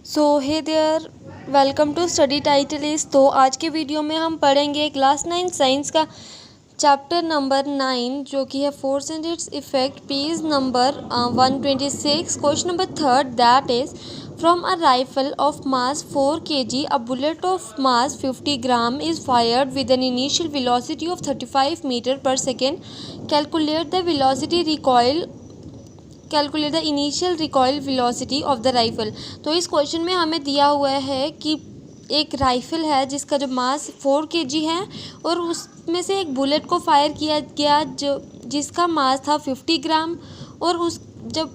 So hey there welcome to study title is. तो आज के वीडियो में हम पढ़ेंगे क्लास 9 साइंस का चैप्टर नंबर 9 जो कि है force and its effect, page number 126, question number third, that is from a rifle of mass 4 kg a bullet of mass 50 gram is fired with an initial velocity of 35 meter per second. Calculate the velocity recoil calculate the initial recoil velocity of the rifle. तो इस question में हमें दिया हुआ है कि एक rifle है जिसका जो मास 4 kg है और उसमें से एक बुलेट को फायर किया गया जो जिसका मास था 50 ग्राम, और उस जब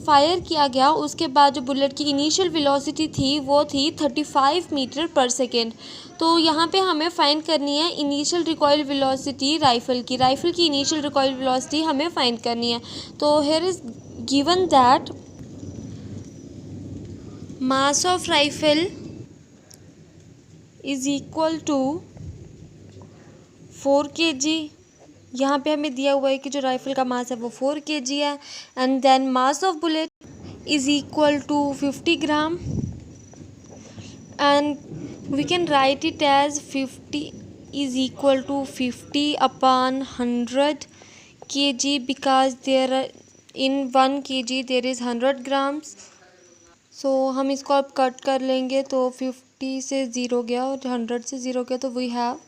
फायर किया गया उसके बाद जो बुलेट की इनिशियल वेलोसिटी थी वो थी 35 मीटर पर सेकेंड। तो यहाँ पे हमें फाइंड करनी है इनिशियल रिकॉयल वेलोसिटी राइफल की इनिशियल रिकॉयल वेलोसिटी हमें फाइंड करनी है। तो here is given that mass of rifle is equal to 4 kg। यहाँ पे हमें दिया हुआ है कि जो राइफल का मास है वो 4 kg है, and then mass of bullet is equal to 50 gram, and we can write it as 50 is equal to 50 upon 100 kg because there are in 1 kg there is 100 grams। सो हम इसको अब कट कर लेंगे तो 50 से 0 गया और 100 से 0 गया, तो we have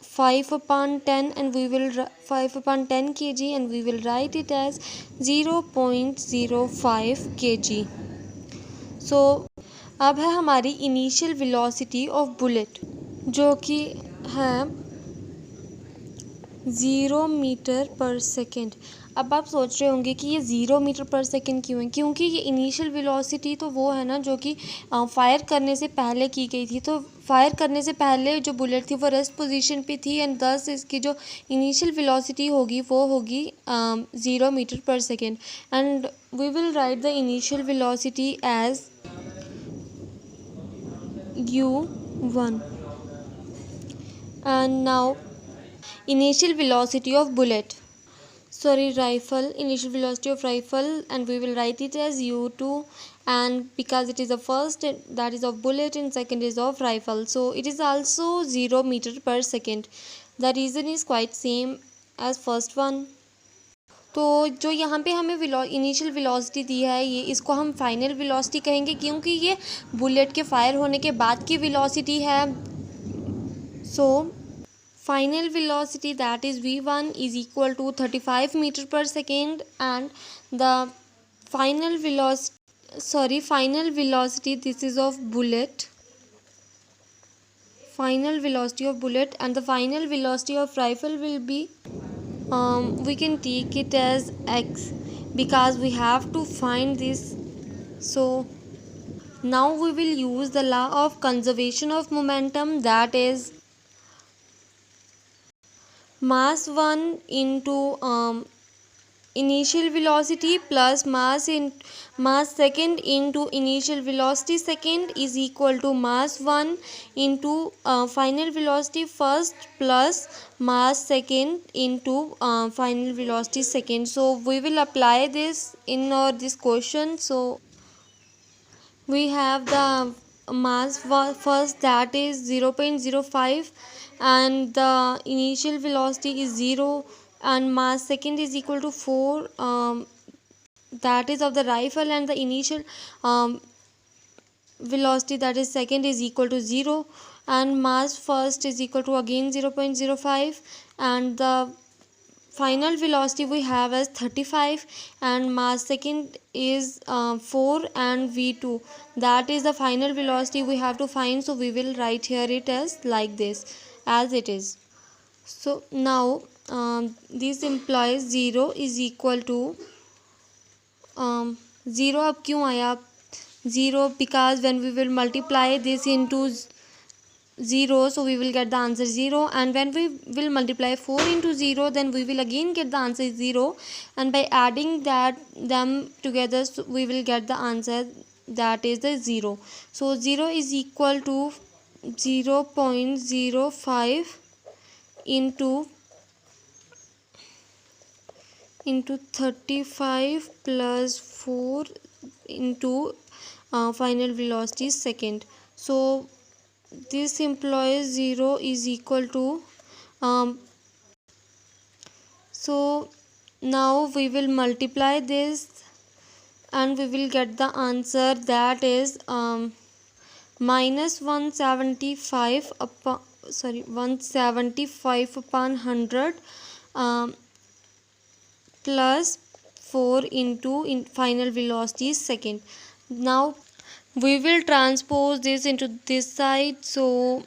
5/10 and we will 5/10 kg and we will write it as 0.05 kg। सो अब है हमारी इनिशियल वेलोसिटी ऑफ बुलेट जो कि है 0 मीटर पर सेकेंड। अब आप सोच रहे होंगे कि ये 0 मीटर पर सेकेंड क्यों है, क्योंकि ये इनिशियल वेलोसिटी तो वो है ना जो कि फायर करने से पहले की गई थी। तो फायर करने से पहले जो बुलेट थी वो रेस्ट पोजीशन पे थी, एंड दस इसकी जो इनिशियल वेलोसिटी होगी वो होगी 0 मीटर पर second, and we will write the initial velocity as u1। And now initial velocity of rifle, initial velocity of rifle, and we will write it as u2, and because it is the first that is of bullet and second is of rifle, so it is also 0 meter per second। the reason is quite same as first one। तो जो यहाँ पे हमें initial velocity दी है ये इसको हम final velocity कहेंगे, क्योंकि ये बुलेट के फायर होने के बाद की वेलोसिटी है। सो final velocity, that is v1, is equal to 35 meter per second, and the final velocity this is of bullet, final velocity of bullet, and the final velocity of rifle will be we can take it as x because we have to find this। So now we will use the law of conservation of momentum, that is mass 1 into initial velocity plus mass second into initial velocity second is equal to mass 1 into final velocity first plus mass second into final velocity second। so we will apply this in this question। so we have the mass first, that is 0.05, and the initial velocity is 0, and mass second is equal to 4, that is of the rifle, and the initial velocity that is second is equal to 0, and mass first is equal to again 0.05, and the final velocity we have as 35, and mass second is 4, and v2 that is the final velocity we have to find, so we will write here it as like this as it is। so now this implies 0 is equal to 0। अब क्यों आया 0? because when we will multiply this into 0, so we will get the answer 0, and when we will multiply 4 into 0 then we will again get the answer 0, and by adding them together so we will get the answer that is the 0। so 0 is equal to 0.05 into 35 plus 4 into final velocity second. So this implies 0 is equal to so now we will multiply this and we will get the answer, that is minus 175 upon 175 upon 100 um, plus 4 into in final velocity second. Now we will transpose this into this side, so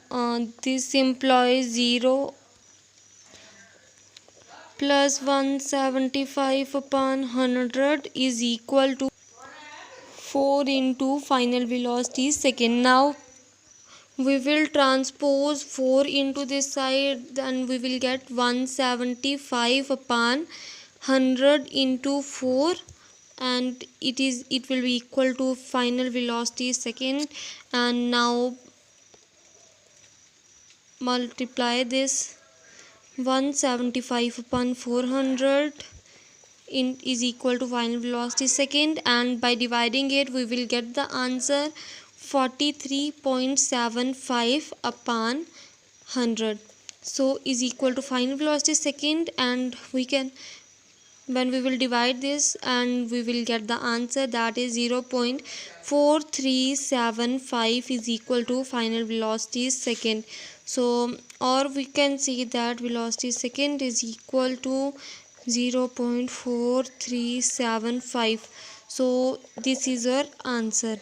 this implies 0 plus 175 upon 100 is equal to 4 into final velocity second. Now we will transpose 4 into this side, then we will get 175 upon 100 into 4, and it will be equal to final velocity second. And now multiply this 175 upon 400 is equal to final velocity second, and by dividing it we will get the answer 43.75 upon 100, so is equal to final velocity second. And we can, when we will divide this, and we will get the answer, that is 0.4375 is equal to final velocity second. So or we can see that velocity second is equal to 0.4375. so this is our answer.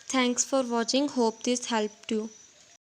Thanks for watching. Hope this helped you.